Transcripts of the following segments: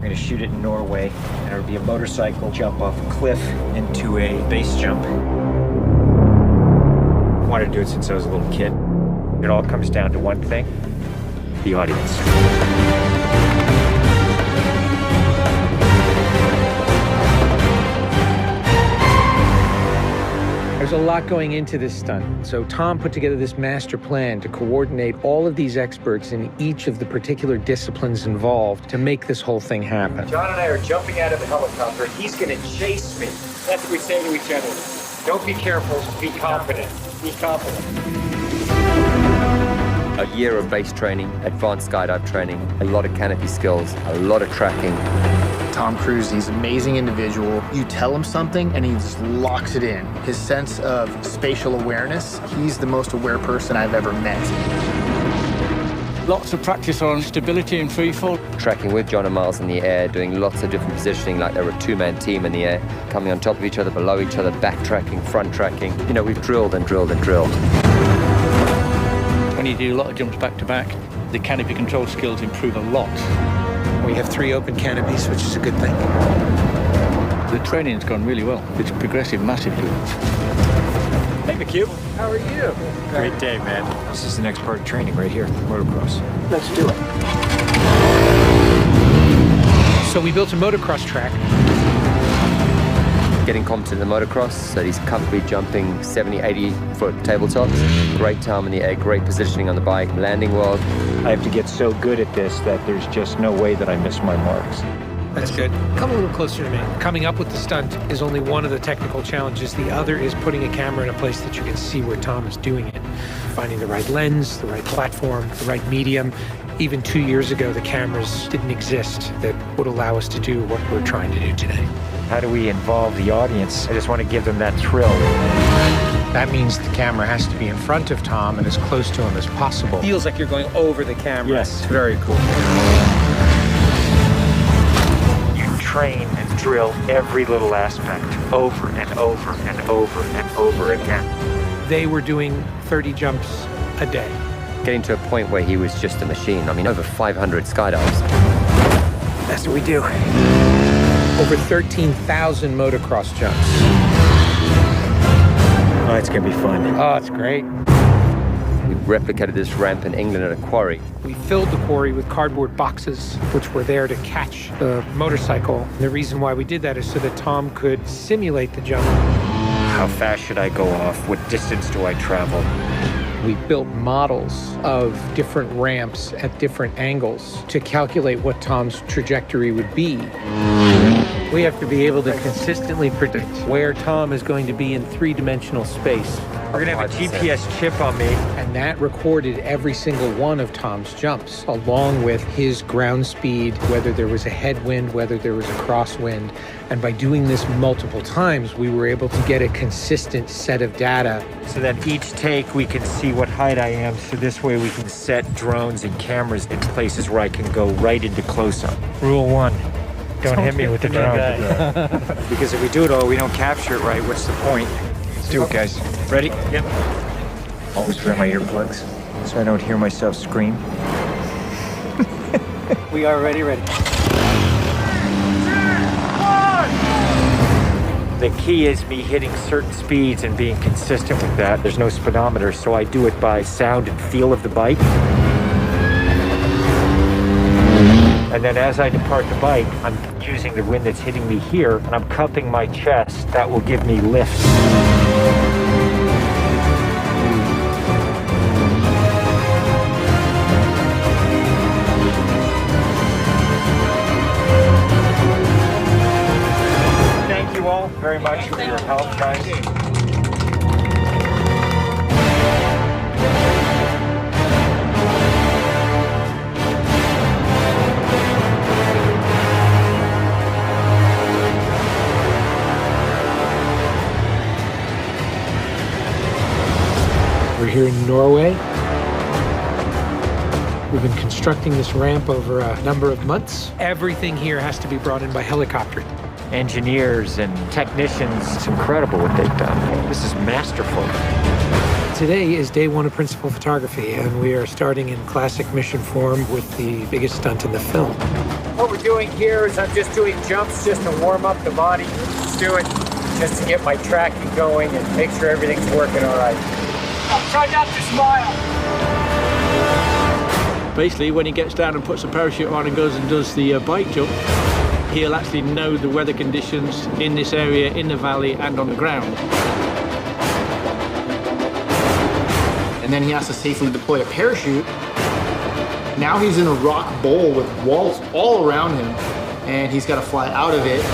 We're gonna shoot it in Norway, and it'll be a motorcycle jump off a cliff into a base jump. I wanted to do it since I was a little kid. It all comes down to one thing: the audience. There's a lot going into this stunt, so Tom put together this master plan to coordinate all of these experts in each of the particular disciplines involved to make this whole thing happen. John and I are jumping out of the helicopter. He's gonna chase me. That's what we say to each other. Don't be careful, be confident. Be confident. A year of base training, advanced skydive training, a lot of canopy skills, a lot of tracking. Tom Cruise, he's an amazing individual. You tell him something and he just locks it in. His sense of spatial awareness, he's the most aware person I've ever met. Lots of practice on stability and freefall. Tracking with John and Miles in the air, doing lots of different positioning like they were a two-man team in the air, coming on top of each other, below each other, backtracking, front tracking. You know, we've drilled and drilled and drilled. When you do a lot of jumps back to back, the canopy control skills improve a lot. We have 3 open canopies, which is a good thing. The training's gone really well. It's progressive massively. Hey, McHugh. How are you? Great day, man. This is the next part of training right here, motocross. Let's do it. So we built a motocross track. Getting competent in the motocross, so he's comfortably jumping 70, 80-foot tabletops. Great time in the air, great positioning on the bike, landing well. I have to get so good at this that there's just no way that I miss my marks. That's good. Come a little closer to me. Coming up with the stunt is only one of the technical challenges. The other is putting a camera in a place that you can see where Tom is doing it. Finding the right lens, the right platform, the right medium. Even 2 years ago, the cameras didn't exist that would allow us to do what we're trying to do today. How do we involve the audience? I just want to give them that thrill. That means the camera has to be in front of Tom and as close to him as possible. Feels like you're going over the camera. Yes, very cool. You train and drill every little aspect over and over and over and over again. They were doing 30 jumps a day. Getting to a point where he was just a machine. I mean, over 500 skydives. That's what we do. Over 13,000 motocross jumps. Oh, it's gonna be fun. Oh, it's great. We replicated this ramp in England at a quarry. We filled the quarry with cardboard boxes, which were there to catch the motorcycle. And the reason why we did that is so that Tom could simulate the jump. How fast should I go off? What distance do I travel? We built models of different ramps at different angles to calculate what Tom's trajectory would be. We have to be able to consistently predict where Tom is going to be in 3-dimensional space. We're gonna have a GPS chip on me. And that recorded every single one of Tom's jumps, along with his ground speed, whether there was a headwind, whether there was a crosswind. And by doing this multiple times, we were able to get a consistent set of data. So that each take we can see what height I am, so this way we can set drones and cameras in places where I can go right into close-up. Rule 1, don't hit me with the drone. Because if we do it all, we don't capture it right, what's the point? Let's do it, guys. Ready? Yep. Always wear my earplugs, so I don't hear myself scream. We are ready. The key is me hitting certain speeds and being consistent with that. There's no speedometer, so I do it by sound and feel of the bike. And then as I depart the bike, I'm using the wind that's hitting me here, and I'm cupping my chest. That will give me lift. Thank you all very much for your help, guys. We're here in Norway. We've been constructing this ramp over a number of months. Everything here has to be brought in by helicopter. Engineers and technicians, it's incredible what they've done. This is masterful. It's Today is day one of principal photography, and we are starting in classic mission form with the biggest stunt in the film. What we're doing here is I'm just doing jumps just to warm up the body. Let's do it just to get my tracking going and make sure everything's working all right. Try not to smile. Basically, when he gets down and puts a parachute on and goes and does the bike jump, he'll actually know the weather conditions in this area, in the valley, and on the ground. And then he has to safely deploy a parachute. Now he's in a rock bowl with walls all around him, and he's got to fly out of it.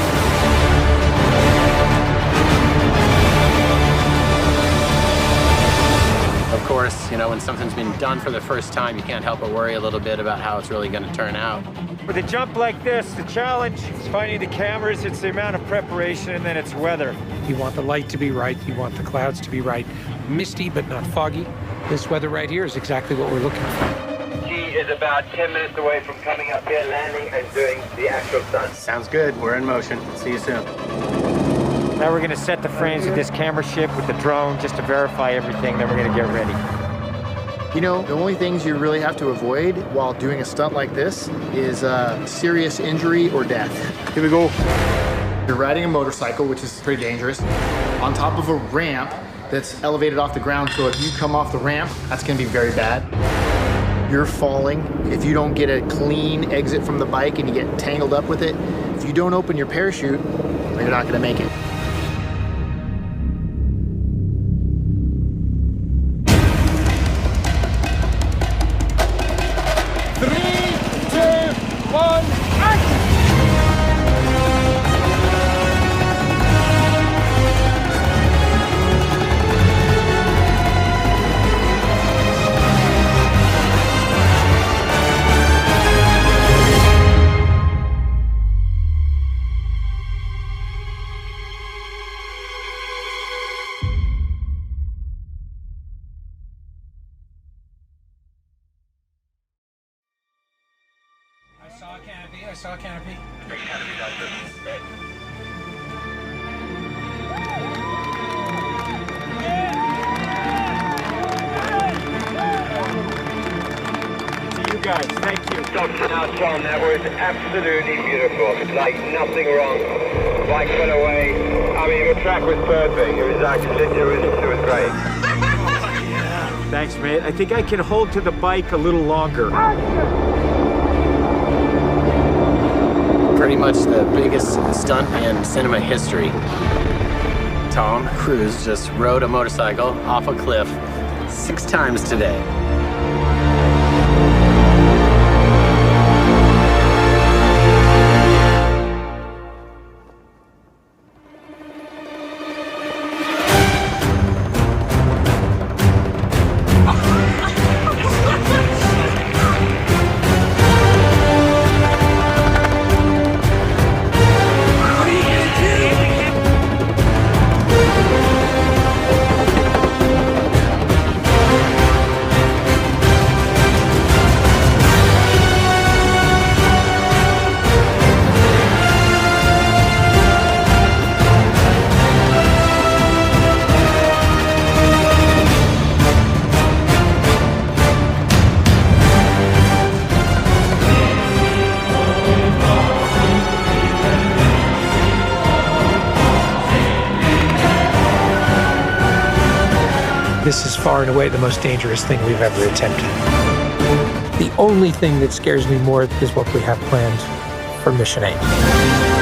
Of course, you know, when something's been done for the first time, you can't help but worry a little bit about how it's really going to turn out. With a jump like this, the challenge is finding the cameras, it's the amount of preparation, and then it's weather. You want the light to be right, you want the clouds to be right. Misty, but not foggy. This weather right here is exactly what we're looking for. He is about 10 minutes away from coming up here, landing, and doing the actual stunt. Sounds good. We're in motion. See you soon. Now we're gonna set the frames with this camera ship with the drone just to verify everything, then we're gonna get ready. You know, the only things you really have to avoid while doing a stunt like this is serious injury or death. Here we go. You're riding a motorcycle, which is pretty dangerous, on top of a ramp that's elevated off the ground, so if you come off the ramp, that's gonna be very bad. You're falling. If you don't get a clean exit from the bike and you get tangled up with it, if you don't open your parachute, you're not gonna make it. I saw a canopy. To you guys, thank you. Now, Tom, that was absolutely beautiful. Like nothing wrong. Bike went away. I mean, the track was perfect. It was actually, it was great. Thanks, mate. I think I can hold to the bike a little longer. Pretty much the biggest stunt in cinema history. Tom Cruise just rode a motorcycle off a cliff 6 times today. This is far and away the most dangerous thing we've ever attempted. The only thing that scares me more is what we have planned for Mission 8.